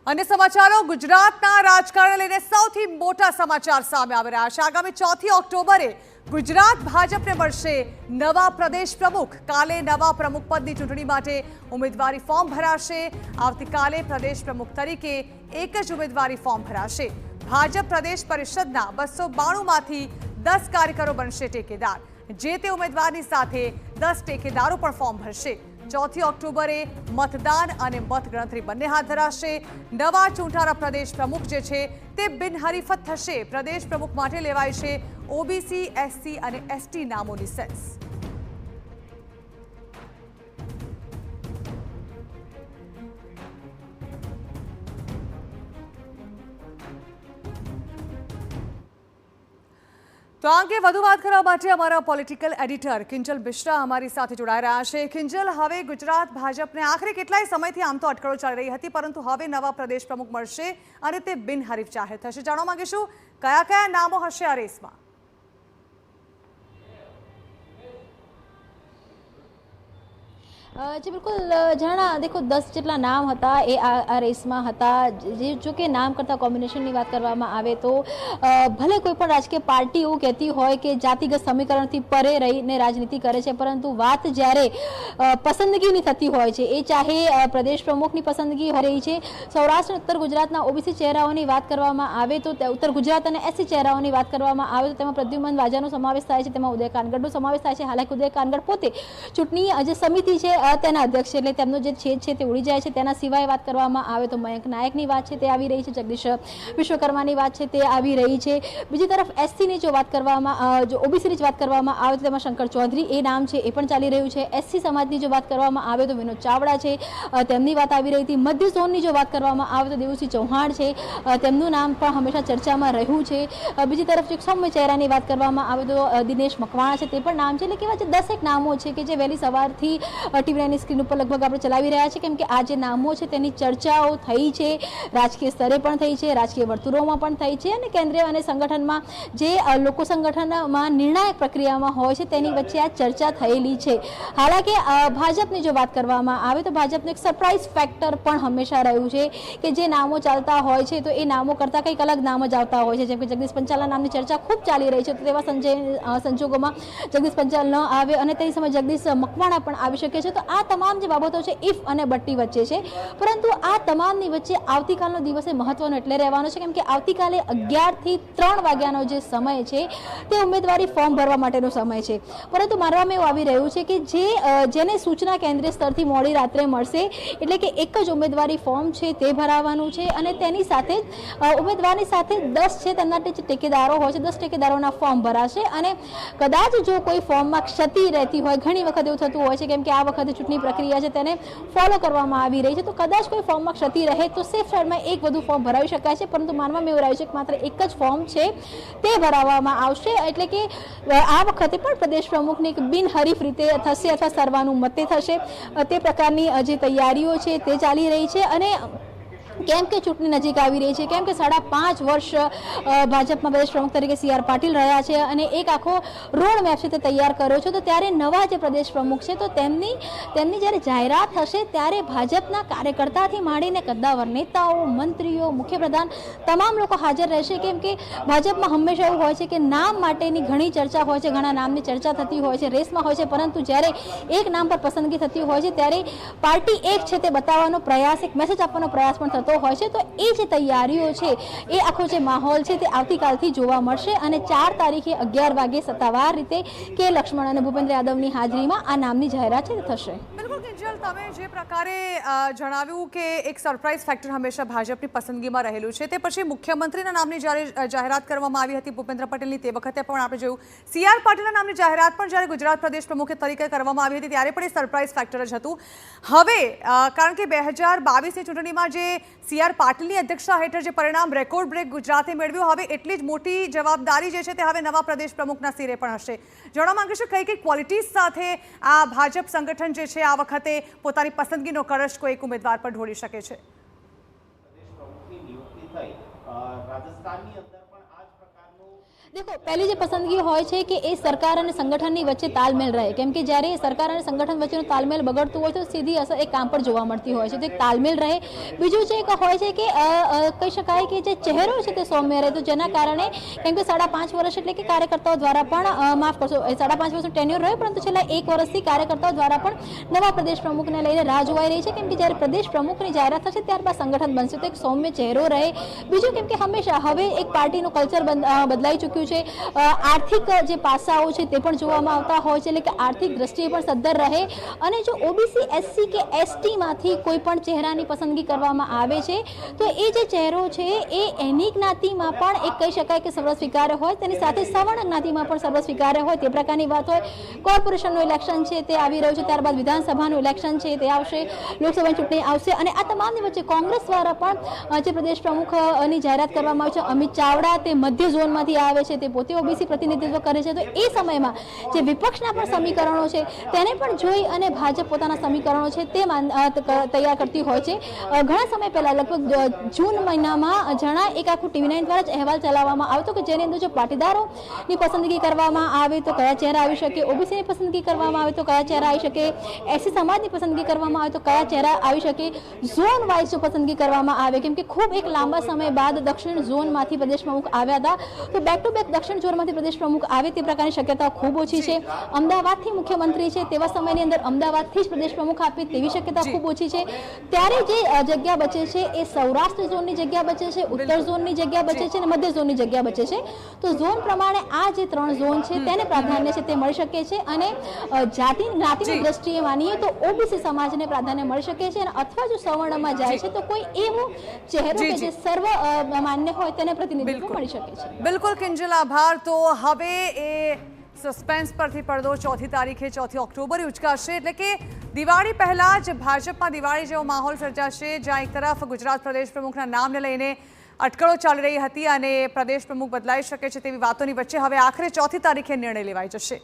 અને સમાચારો ગુજરાતના રાજકારણને લઈને સૌથી મોટા સમાચાર સામે આવી રહ્યા છે। આગામી 4 ઓક્ટોબરે ગુજરાત ભાજપને મળશે નવા પ્રદેશ પ્રમુખ। કાલે નવા પ્રમુખ પદની ચૂંટણી માટે ઉમેદવારી ફોર્મ ભરાશે। આવતીકાલે પ્રદેશ પ્રમુખ તરીકે એક જ ઉમેદવારી ફોર્મ ભરાશે। ભાજપ પ્રદેશ પરિષદના 292 માંથી 10 કાર્યકરો બનશે ટેકેદાર। જે તે ઉમેદવારની સાથે 10 ટેકેદારો પણ ફોર્મ ભરશે। 4 ઓક્ટોબરે મતદાન અને મતગણતરી બંને હાથ ધરાશે। નવા ચૂંટાયેલા પ્રદેશ પ્રમુખ જે છે તે બિનહરીફ થશે। પ્રદેશ પ્રમુખ માટે લેવાય છે ઓબીસી, એસસી અને એસટી નામોની સેન્સ। તો આ અંગે વધુ વાત કરવા માટે અમારા પોલિટિકલ એડિટર કિંજલ મિશ્રા અમારી સાથે જોડાઈ રહ્યા છે। કિંજલ, હવે ગુજરાત ભાજપને આખરે કેટલાય સમયથી આમ તો અટકળો ચાલી રહી હતી, પરંતુ હવે નવા પ્રદેશ પ્રમુખ મળશે અને તે બિનહરીફ જાહેર થશે। જાણવા માંગીશું કયા કયા નામો હશે આ રેસમાં? जी बिल्कुल ઝરણા, देखो 10 જેટલા નામ હતા એ આ રેસમાં હતા। જો કે નામ કરતાં કોમ્બિનેશનની વાત કરવામાં આવે તો ભલે કોઈ પણ રાજકીય પાર્ટી એવું કહેતી હોય કે જાતિગત સમીકરણથી પરે રહીને રાજનીતિ કરે છે, પરંતુ વાત જ્યારે પસંદગીની થતી હોય છે, એ ચાહે પ્રદેશ પ્રમુખની પસંદગી હોય રહી છે। સૌરાષ્ટ્ર ઉત્તર ગુજરાતના ઓબીસી ચહેરાઓની વાત કરવામાં આવે તો ઉત્તર ગુજરાત અને એસસી ચહેરાઓની વાત કરવામાં આવે તો તેમાં પ્રદ્યુમન વાજાનો સમાવેશ થાય છે, તેમાં ઉદય કાનગડનો સમાવેશ થાય છે। હાલાકી ઉદય કાનગડ પોતે ચૂંટણી જે સમિતિ છે તેના અધ્યક્ષ એટલે તેમનો જે છેદ છે તે ઉડી જાય છે। તેના સિવાય વાત કરવામાં આવે તો મયંક નાયકની વાત છે તે આવી રહી છે, જગદીશ વિશ્વકર્માની વાત છે તે આવી રહી છે। બીજી તરફ એસસીની જો વાત કરવામાં જો ઓબીસીની વાત કરવામાં આવે તો તેમાં શંકર ચૌધરી એ નામ છે એ પણ ચાલી રહ્યું છે। એસસી સમાજની જો વાત કરવામાં આવે તો વિનોદ ચાવડા છે, તેમની વાત આવી રહી હતી। મધ્ય ઝોનની જો વાત કરવામાં આવે તો દેવુસિંહ ચૌહાણ છે, તેમનું નામ પણ હંમેશા ચર્ચામાં રહ્યું છે। બીજી તરફ જો સૌમ્ય ચહેરાની વાત કરવામાં આવે તો દિનેશ મકવાણા છે, તે પણ નામ છે। એટલે કેવા છે 10 નામો છે કે જે વહેલી સવારથી ટીવીની સ્ક્રીન ઉપર લગભગ આપણે ચલાવી રહ્યા છે, કેમ કે આ જે નામો છે તેની ચર્ચાઓ થઈ છે, રાજકીય સ્તરે પણ થઈ છે, રાજકીય વર્તુળોમાં પણ થઈ છે અને કેન્દ્રીય અને સંગઠનમાં જે લોકો સંગઠનમાં નિર્ણાયક પ્રક્રિયામાં હોય છે તેની વચ્ચે આ ચર્ચા થયેલી છે। હાલાકી ભાજપની જો વાત કરવામાં આવે તો ભાજપનું એક સરપ્રાઇઝ ફેક્ટર પણ હંમેશા રહ્યું છે કે જે નામો ચાલતા હોય છે તો એ નામો કરતાં કંઈક અલગ નામ જ આવતા હોય છે। જેમ કે જગદીશ પંચાલના નામની ચર્ચા ખૂબ ચાલી રહી છે, તો તેવા સંજોગોમાં જગદીશ પંચાલ ન આવે અને તેની સમય જગદીશ મકવાણા પણ આવી શકે છે। તો આ તમામ જે બાબતો છે ઇફ અને બટ્ટી વચ્ચે છે, પરંતુ આ તમામની વચ્ચે આવતીકાલનો દિવસ મહત્વનો એટલે રહેવાનો છે, કેમ કે આવતીકાલે 11 થી 3 વાગ્યાનો જે સમય છે તે ઉમેદવારી ફોર્મ ભરવા માટેનો સમય છે। પરંતુ માનવામાં એવું આવી રહ્યું છે કે જેને સૂચના કેન્દ્રીય સ્તરથી મોડી રાત્રે મળશે, એટલે કે એક જ ઉમેદવારી ફોર્મ છે તે ભરાવાનું છે અને તેની સાથે ઉમેદવારની સાથે 10 છે તેમના જે ટેકેદારો હોય છે, 10 ટેકેદારોના ફોર્મ ભરાશે। અને કદાચ જો કોઈ ફોર્મમાં ક્ષતિ રહેતી હોય, ઘણી વખત એવું થતું હોય છે કેમ કે આ વખતે ચૂંટણી પ્રક્રિયા છે તેને ફોલો કરવામાં આવી રહી છે, તો કદાચ કોઈ ફોર્મમાં ક્ષતિ રહે તો સેફ સાઈડમાં એક વધુ ફોર્મ ભરાવી શકાય છે, પરંતુ માનવામાં એવું રહ્યું છે કે માત્ર એક જ ફોર્મ છે તે ભરાવવામાં આવશે। એટલે કે આ વખતે પણ પ્રદેશ પ્રમુખની એક બિનહરીફ રીતે થશે અથવા સર્વાનુમતે થશે, તે પ્રકારની જે તૈયારીઓ છે તે ચાલી રહી છે। અને કેમ કે ચૂંટણી નજીક આવી રહી છે, કેમ કે 5.5 વર્ષ ભાજપમાં પ્રદેશ પ્રમુખ તરીકે CR પાટીલ રહ્યા છે અને એક આખો રોડ મેપ છે તે તૈયાર કર્યો છે, તો ત્યારે નવા જે પ્રદેશ પ્રમુખ છે તો તેમની જ્યારે જાહેરાત થશે ત્યારે ભાજપના કાર્યકર્તાથી માંડીને કદ્દાવર નેતાઓ, મંત્રીઓ, મુખ્યપ્રધાન તમામ લોકો હાજર રહેશે, કેમ કે ભાજપમાં હંમેશા એવું હોય છે કે નામ માટેની ઘણી ચર્ચા હોય છે, ઘણા નામની ચર્ચા થતી હોય છે, રેસમાં હોય છે, પરંતુ જ્યારે એક નામ પર પસંદગી થતી હોય છે ત્યારે પાર્ટી એક છે તે બતાવવાનો પ્રયાસ, એક મેસેજ આપવાનો પ્રયાસ પણ થતો હોય છે। તો એ જે તૈયારીઓ છે એ આખો જે માહોલ છે તે આવતીકાલથી જોવા મળશે અને 4 તારીખે 11 વાગે સત્તાવાર રીતે કે લક્ષ્મણ અને ભૂપેન્દ્ર યાદવની હાજરીમાં આ નામની જાહેરાત છે થશે। બિલકુલ કિંજલ, તમે જે પ્રકારે જણાવ્યું કે એક સરપ્રાઇઝ ફેક્ટર હંમેશા ભાજપની પસંદગીમાં રહેલું છે, તે પછી મુખ્યમંત્રીના નામની જ્યારે જાહેરાત કરવામાં આવી હતી ભૂપેન્દ્ર પટેલની, તે વખતે પણ આપણે જોયું CR પાટીલના નામની જાહેરાત પણ જ્યારે ગુજરાત પ્રદેશ પ્રમુખ તરીકે કરવામાં આવી હતી ત્યારે પણ એ સરપ્રાઇઝ ફેક્ટર જ હતું। હવે કારણ કે 2022ની ચૂંટણીમાં જે CR પાટીલની અધ્યક્ષતા હેઠળ જે પરિણામ રેકોર્ડ બ્રેક ગુજરાતે મેળવ્યું, હવે એટલી જ મોટી જવાબદારી જે છે તે હવે નવા પ્રદેશ પ્રમુખના સિરે પણ હશે। જાણવા માંગીશું કઈ ક્વોલિટીઝ સાથે આ ભાજપ સંગઠન જે છે આ વખતે પોતાની પસંદગીનો કળશ કોઈ એક ઉમેદવાર પર ઢોળી શકે છે? પ્રદેશ પ્રમુખની નિયુક્તિ થઈ રાજસ્થાનની અંદર પણ આ જ પ્રકારનું देखो पहली जो पसंदगी હોય છે કે એ સરકાર અને સંગઠનની વચ્ચે તાલમેલ રહે, કેમ કે જ્યારે સરકાર અને સંગઠન વચ્ચેનો તાલમેલ બગડતું હોય તો સીધી અસર એ કામ પર જોવા મળતી હોય છે, તો એક તાલમેલ રહે. બીજું છે કે હોય છે કે કહી શકાય કે જે ચહેરો છે તે સૌમ્ય રહે, તો જેના કારણે કેમ કે 5.5 વર્ષ એટલે કે કાર્યકર્તાઓ દ્વારા પણ માફ કરશો 5.5 વર્ષનું ટેન્યુર રહ્યું, પરંતુ છેલ્લા 1 વર્ષથી કાર્યકર્તાઓ દ્વારા પણ નવા પ્રદેશ પ્રમુખને લઈને રાહ જોવાઈ રહી છે, કેમ કે જ્યારે પ્રદેશ પ્રમુખની જાહેરાત થશે ત્યારબાદ સંગઠન બનશે તો એક સૌમ્ય ચહેરો રહે. બીજું કેમ કે હંમેશા હવે એક પાર્ટીનું કલ્ચર બદલાઈ ચૂક્યું છે, આર્થિક જે પાસાઓ છે તે પણ જોવામાં આવતા હોય છે, એટલે કે આર્થિક દ્રષ્ટિએ પણ સદ્ધર રહે. અને જો ઓબીસી એસસી કે એસટી માંથી કોઈ પણ ચહેરાની પસંદગી કરવામાં આવે છે તો એ જે ચહેરો છે એ એની જ્ઞાતિમાં પણ એક કહી શકાય કે સર્વ સ્વીકાર્ય હોય, તેની સાથે સવર્ણ જ્ઞાતિમાં પણ સર્વ સ્વીકાર્ય હોય તે પ્રકારની વાત હોય. કોર્પોરેશનનું ઇલેક્શન છે તે આવી રહ્યું છે, ત્યારબાદ વિધાનસભાનું ઇલેક્શન છે તે આવશે, લોકસભાની ચૂંટણી આવશે, અને આ તમામની વચ્ચે કોંગ્રેસ દ્વારા પણ જે પ્રદેશ પ્રમુખની જાહેરાત કરવામાં આવી છે અમિત ચાવડા તે મધ્ય ઝોનમાંથી આવે છે, તે પોતે ઓબીસી પ્રતિનિધિત્વ કરે છે, તો એ સમયમાં જે વિપક્ષના પણ સમીકરણો છે તેને પણ જોઈ અને ભાજપ પોતાના સમીકરણો છે તે તૈયાર કરતી હોય છે. ઘણા સમય પહેલા લગભગ જૂન મહિનામાં એક આખું TV9 દ્વારા જ અહેવાલ ચલાવવામાં આવ્યો કે જેની અંદર જો પાટીદારોની પસંદગી કરવામાં આવે તો કયા ચહેરા આવી શકે, ઓબીસીની પસંદગી કરવામાં આવે તો કયા ચહેરા આવી શકે, એસસી સમાજની પસંદગી કરવામાં આવે તો કયા ચહેરા આવી શકે, ઝોન વાઇઝ જો પસંદગી કરવામાં આવે, કેમ કે ખૂબ એક લાંબા સમય બાદ દક્ષિણ ઝોનમાંથી પ્રદેશ પ્રમુખ આવ્યા હતા, તો બેક ટુ બેક દક્ષિણ ઝોનમાંથી પ્રદેશ પ્રમુખ આવે તે પ્રકારની શક્યતા ખૂબ ઓછી છે. અમદાવાદથી મુખ્યમંત્રી છે તેવા સમયની અંદર અમદાવાદથી જ પ્રદેશ પ્રમુખ આપે તેવી શક્યતા ખૂબ ઓછી છે. ત્યારે જે જગ્યા બચે છે એ સૌરાષ્ટ્ર ઝોનની જગ્યા બચે છે, ઉત્તર ઝોનની જગ્યા બચે છે અને મધ્ય ઝોનની જગ્યા બચે છે. તો ઝોન પ્રમાણે આ જે 3 ઝોન છે તેને પ્રાધાન્ય છે તે મળી શકે છે, અને જ્ઞાતિની દ્રષ્ટિએ માનીએ તો ઓબીસી સમાજને પ્રાધાન્ય મળી શકે છે, અને અથવા જો સવર્ણમાં જાય છે તો કોઈ એવો ચહેરો કે જે સર્વ માન્ય હોય તેને પ્રતિનિધિત્વ મળી શકે છે. બિલકુલ કિંજલ, આભાર. તો હવે એ સસ્પેન્સ પરથી પડદો 4મી તારીખે 4 ઓક્ટોબરે ઉચકાશે, એટલે કે દિવાળી પહેલા જ ભાજપમાં દિવાળી જેવો માહોલ સર્જાશે, જ્યાં એક તરફ ગુજરાત પ્રદેશ પ્રમુખના નામને લઈને અટકળો ચાલી રહી હતી અને પ્રદેશ પ્રમુખ બદલાઈ શકે છે તેવી વાતોની વચ્ચે હવે આખરે 4મી તારીખે નિર્ણય લેવાઈ જશે.